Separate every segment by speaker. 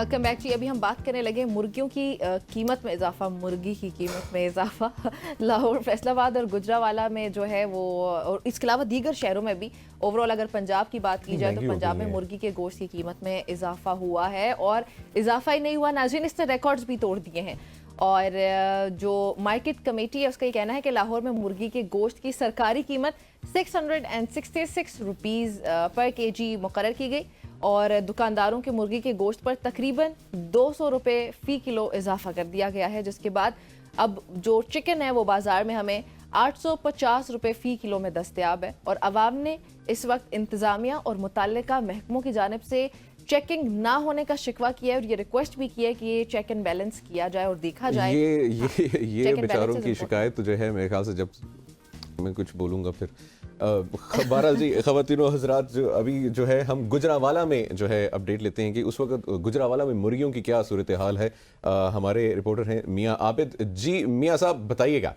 Speaker 1: Welcome back जी। अभी हम बात करने लगे मुर्गियों की कीमत में इजाफा, मुर्गी की कीमत में इजाफा। लाहौर, फैसलाबाद और गुजरावाला में जो है वो, और इसके अलावा दीगर शहरों में भी ओवरऑल अगर पंजाब की बात की जाए तो पंजाब में मुर्गी के गोश्त की कीमत में इजाफा हुआ है। और इजाफा ही नहीं हुआ नाज़रीन, इसने रिकॉर्ड्स भी तोड़ दिए हैं। और जो मार्केट कमेटी है उसका ये कहना है कि लाहौर में मुर्गी के गोश्त की सरकारी कीमत 666 रुपीज़ पर केजी मुकर्रर की गई और दुकानदारों के मुर्गी के गोश्त पर तकरीबन 200 रुपये फ़ी किलो इजाफा कर दिया गया है, जिसके बाद अब जो चिकन है वो बाज़ार में हमें 850 रुपये फ़ी किलो में दस्तयाब है। और अवाम ने इस वक्त इंतज़ामिया और मुतल्लिका महकमों की जानिब से चेकिंग ना होने का शिकवा किया है और ये रिक्वेस्ट भी की है कि ये चेक एंड बैलेंस किया जाए और देखा जाए।
Speaker 2: ये बेचारों की शिकायत तो जो है मेरे ख्याल से, जब मैं कुछ बोलूँगा फिर बहरहाल जी, ख़वातीनो हज़रात, जो अभी जो है हम गुजरावाला में जो है अपडेट लेते हैं कि उस वक्त गुजरावाला में मुर्गियों की क्या सूरत हाल है। हमारे रिपोर्टर हैं मियाँ आबिद जी। मियाँ साहब बताइएगा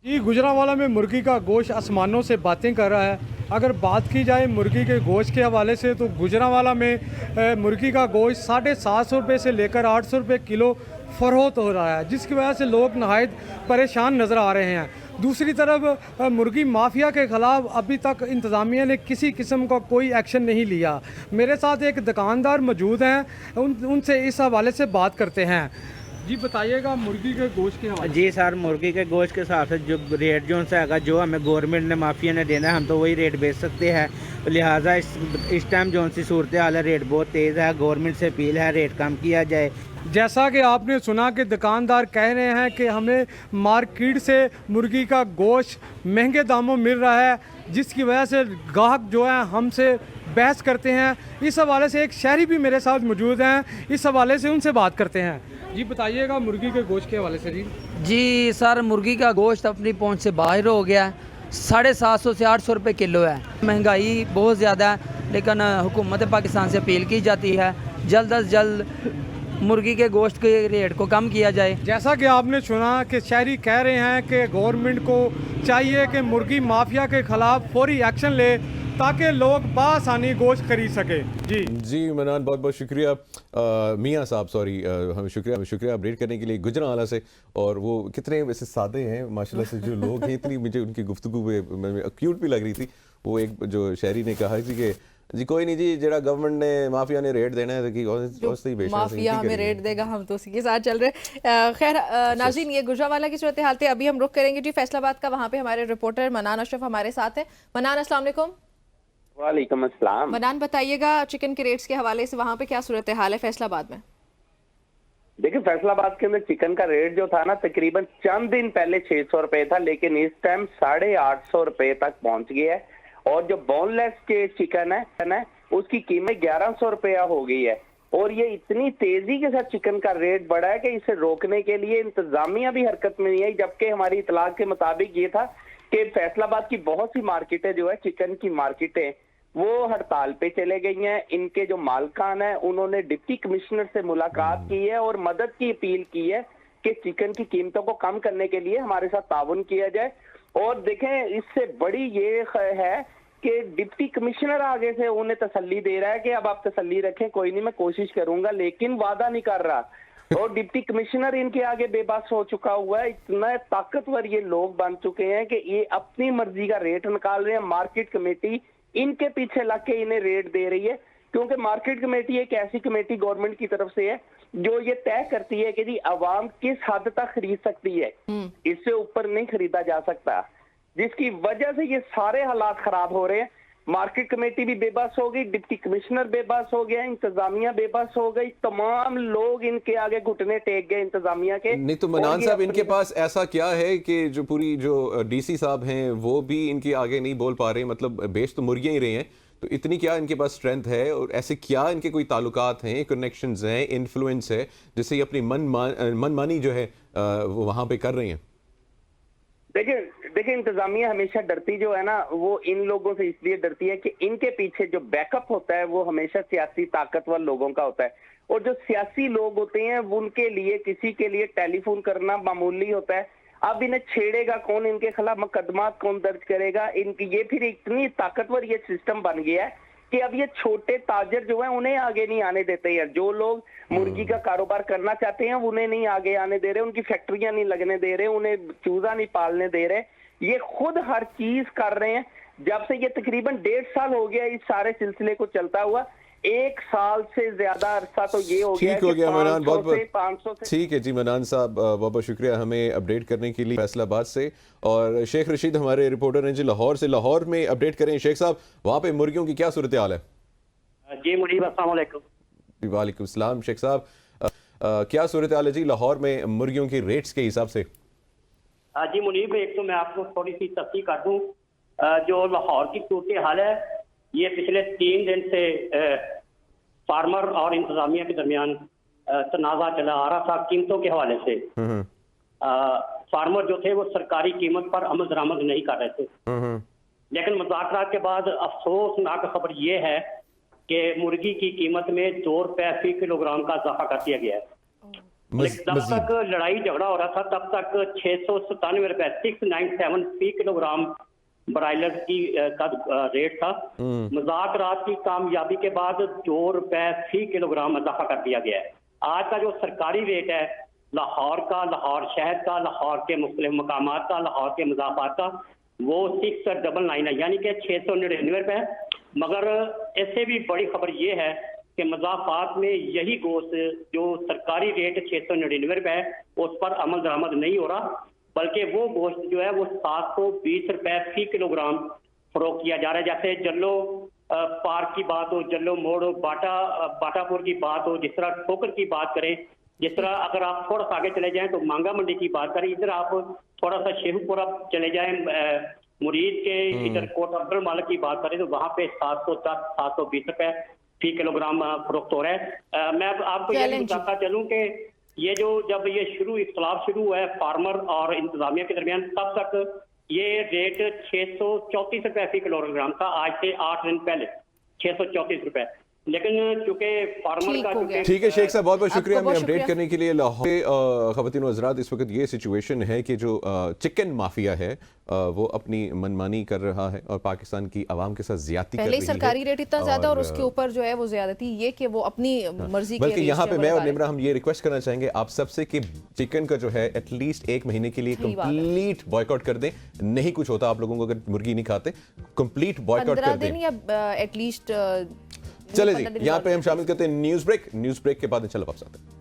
Speaker 3: जी। गुजरावाला में मुर्गी का गोश्त आसमानों से बातें कर रहा है। अगर बात की जाए मुर्गी के गोश्त के हवाले से तो गुजरावाला में मुर्गी का गोश्त 750 रुपये से लेकर 800 रुपये किलो फ़रोख्त हो रहा है, जिसकी वजह से लोग नहायत परेशान नज़र आ रहे हैं। दूसरी तरफ मुर्गी माफिया के ख़िलाफ़ अभी तक इंतज़ामिया ने किसी किस्म का कोई एक्शन नहीं लिया। मेरे साथ एक दुकानदार मौजूद हैं, उनसे इस हवाले से बात करते हैं। जी बताइएगा मुर्गी के गोश्त के हवाले।
Speaker 4: जी सर, मुर्गी के गोश्त के हिसाब से जो रेट जो सा है, जो हमें गवर्नमेंट ने माफिया ने देना है, हम तो वही रेट बेच सकते हैं। तो लिहाजा इस टाइम जो सी सूरत हाल है, रेट बहुत तेज़ है। गवर्नमेंट से अपील है रेट कम किया जाए।
Speaker 3: जैसा कि आपने सुना कि दुकानदार कह रहे हैं कि हमें मार्केट से मुर्गी का गोश्त महंगे दामों मिल रहा है, जिसकी वजह से ग्राहक जो है हमसे बहस करते हैं। इस हवाले से एक शहरी भी मेरे साथ मौजूद हैं, इस हवाले से उनसे बात करते हैं। जी बताइएगा मुर्गी के गोश्त के हवाले से।
Speaker 5: जी सर, मुर्गी का गोश्त अपनी पहुंच से बाहर हो गया है। 750 से 800 रुपये किलो है। महंगाई बहुत ज़्यादा है, लेकिन हुकूमत पाकिस्तान से अपील की जाती है जल्द अज जल्द मुर्गी के गोश्त के रेट को कम किया जाए।
Speaker 3: जैसा कि आपने सुना कि शहरी कह रहे हैं कि गवर्नमेंट को चाहिए कि मुर्गी माफिया के खिलाफ फौरी एक्शन ले ताकि लोग बासानी गोश्त खरीद सके। जी
Speaker 2: मनान, बहुत बहुत शुक्रिया मियाँ साहब, सॉरी, हमें शुक्रिया अपडेट करने के लिए गुजरावाला से। और वो कितने वैसे सादे हैं माशाल्लाह से जो लोग हैं, इतनी मुझे उनकी गुफ्तगू क्यूट भी लग रही थी। वो एक जो शहरी ने कहा थी कि जी कोई नहीं जी, जरा गवर्नमेंट ने माफिया ने रेट देना है कि
Speaker 1: माफिया हमें रेट देगा, हम तो उसी के साथ चल रहे। खैर नाज़रीन, ये गुजरावाला की सूरत हाल थे। अभी हम रुख करेंगे जी फैसलाबाद का, वहाँ पे हमारे रिपोर्टर मनान अशरफ हमारे साथ हैं। मनान, अस्सलाम वालेकुम।
Speaker 6: वालेकुम अस्सलाम।
Speaker 1: मनान बताइएगा चिकन के रेट्स के हवाले से वहाँ पे क्या सूरत हाल है फैसलाबाद में?
Speaker 6: देखिए, फैसलाबाद के अंदर चिकन का रेट जो था ना, तकरीबन चंद दिन पहले 600 रुपए था, लेकिन इस टाइम 850 रुपए तक पहुंच गया है। और जो बोनलेस के चिकन है उसकी कीमत 1100 रुपया हो गई है। और ये इतनी तेजी के साथ चिकन का रेट बढ़ा है कि इसे रोकने के लिए इंतजामिया भी हरकत में नहीं आई। जबकि हमारी इतलाक के मुताबिक ये था कि फैसलाबाद की बहुत सी मार्केटें जो है, चिकन की मार्केटें, वो हड़ताल पे चले गई हैं। इनके जो मालकान है उन्होंने डिप्टी कमिश्नर से मुलाकात की है और मदद की अपील की है कि चिकन की कीमतों को कम करने के लिए हमारे साथ ताउन किया जाए। और देखें, इससे बड़ी ये है कि डिप्टी कमिश्नर आगे से उन्हें तसल्ली दे रहा है कि अब आप तसल्ली रखें, कोई नहीं, मैं कोशिश करूंगा, लेकिन वादा नहीं कर रहा। और डिप्टी कमिश्नर इनके आगे बेबस हो चुका हुआ है। इतना ताकतवर ये लोग बन चुके हैं कि ये अपनी मर्जी का रेट निकाल रहे हैं। मार्केट कमेटी इनके पीछे लग के इन्हें रेट दे रही है, क्योंकि मार्केट कमेटी एक ऐसी कमेटी गवर्नमेंट की तरफ से है जो ये तय करती है कि जी अवाम किस हद तक खरीद सकती है, इससे ऊपर नहीं खरीदा जा सकता, जिसकी वजह से ये सारे हालात खराब हो रहे हैं। मार्केट कमेटी भी बेबस हो गई, डिप्टी कमिश्नर बेबस हो गया, इंतजामिया बेबस हो गई, तमाम लोग इनके आगे घुटने टेक गए इंतजामिया के।
Speaker 2: नहीं तो मनान साहब, इनके पास ऐसा क्या है कि जो पूरी जो डीसी साहब हैं वो भी इनके आगे नहीं बोल पा रहे? मतलब बेच तो मुर्गियां ही रही हैं, तो इतनी क्या इनके पास स्ट्रेंथ है और ऐसे क्या इनके कोई ताल्लुकात हैं, कनेक्शंस हैं, इन्फ्लुएंस है, जिससे ये अपनी मनमानी जो है वो वहां पे कर रही हैं?
Speaker 6: देखिए, इंतजामिया हमेशा डरती जो है ना, वो इन लोगों से इसलिए डरती है कि इनके पीछे जो बैकअप होता है वो हमेशा सियासी ताकतवर लोगों का होता है। और जो सियासी लोग होते हैं उनके लिए किसी के लिए टेलीफोन करना मामूली होता है। अब इन्हें छेड़ेगा कौन, इनके खिलाफ मुकदमा कौन दर्ज करेगा, इनकी ये फिर इतनी ताकतवर ये सिस्टम बन गया है कि अब ये छोटे ताजर जो है उन्हें आगे नहीं आने देते यार। जो लोग मुर्गी का कारोबार करना चाहते हैं उन्हें नहीं आगे आने दे रहे, उनकी फैक्ट्रियां नहीं लगने दे रहे, उन्हें चूजा नहीं पालने दे रहे। ये खुद हर चीज कर रहे हैं। जब से ये तकरीबन 1.5 साल हो गया इस सारे सिलसिले को चलता हुआ, 1 साल से ज्यादा अरसा तो ये हो गया
Speaker 2: ठीक हो गया मनान, बहुत
Speaker 6: 500
Speaker 2: बहुत ठीक है जी मनान साहब, बहुत बहुत शुक्रिया हमें अपडेट करने के लिए फैसलाबाद से। और शेख रशीद हमारे रिपोर्टर हैं जी लाहौर से, लाहौर में अपडेट करें शेख साहब, वहाँ पे मुर्गियों की क्या सूरत हाल है?
Speaker 7: जी मुनीब, अस्सलाम वालेकुम।
Speaker 2: वालेकुम सलाम शेख साहब, क्या सूरत हाल है जी लाहौर में मुर्गियों की रेट्स के हिसाब से?
Speaker 7: जी मुनीब, एक तो मैं आपको थोड़ी सी तस्दीक कर दूं, जो लाहौर की सूरत हाल है ये पिछले 3 दिन से फार्मर और इंतजामिया के दरमियान तनाज़ा चला आ रहा था कीमतों के हवाले से। फार्मर जो थे वो सरकारी कीमत पर अमल दरामद नहीं कर रहे थे, लेकिन मुज़ाकरात के बाद अफसोसनाक खबर ये है कि मुर्गी की कीमत में 2 रुपए फी किलोग्राम का इजाफा कर दिया गया है। जब तक लड़ाई झगड़ा हो रहा था तब तक 697 रुपए 697 फी किलोग्राम ब्रायलर की का रेट था। मुज़ाकरात की कामयाबी के बाद 2 रुपए फी किलोग्राम इजाफा कर दिया गया है। आज का जो सरकारी रेट है लाहौर का, लाहौर शहर का, लाहौर के मुख्तलिफ मकामात का, लाहौर के मुज़ाफ़ात का, वो 699 है, यानी कि 699 रुपए। मगर इससे भी बड़ी खबर ये है कि मुज़ाफ़ात में यही गोश्त जो सरकारी रेट 699 रुपए है उस पर अमल दरामद नहीं हो रहा, बल्कि वो गोश्त जो है वो 720 रुपए फी किलोग्राम फरोख्त किया जा रहा है। जैसे जल्लो पार्क की बात हो, जल्लो मोड़ हो, बाटापुर की बात हो, जिस तरह ठोकर की बात करें, जिस तरह अगर आप थोड़ा सा आगे चले जाएं तो मांगा मंडी की बात करें, इधर आप थोड़ा सा शेखुपुरा चले जाएं, मुरीद के इधर कोट अब्दुल मालिक की बात करें तो वहाँ पे 710 720 रुपए फी किलोग्राम फरोख्त हो रहा है। मैं आपको ये भी बताता चलूँ कि ये जो जब ये इख्तलाफ शुरू हुआ है फार्मर और इंतजामिया के दरमियान, तब तक ये रेट 634 रुपए फी किलोग्राम था, आज से 8 दिन पहले 634 रुपए। लेकिन चूंकि फार्मर का
Speaker 2: ठीक है शेख साहब, बहुत बहुत शुक्रिया हमें अपडेट करने के लिए। लाहौर ख़वातीन व हज़रात, इस वक्त ये सिचुएशन है कि जो चिकन माफिया है वो अपनी मनमानी कर रहा है और पाकिस्तान की आवाम के साथ ज्यादती कर रही है।
Speaker 1: पहले सरकारी रेट इतना ज्यादा और उसके ऊपर जो है वो ज्यादती ये कि वो अपनी मर्जी
Speaker 2: बल्कि यहाँ पे मैं और निमरा हम ये रिक्वेस्ट करना चाहेंगे आप सबसे कि चिकन का जो है एटलीस्ट 1 महीने के लिए कंप्लीट बॉयकॉट कर दें। नहीं कुछ होता आप लोगों को अगर मुर्गी नहीं खाते, कंप्लीट बॉयकॉट कर दें
Speaker 1: या एटलीस्ट।
Speaker 2: चले जी, यहाँ पे हम शामिल करते हैं न्यूज ब्रेक के बाद इंशाल्लाह वापस आते हैं।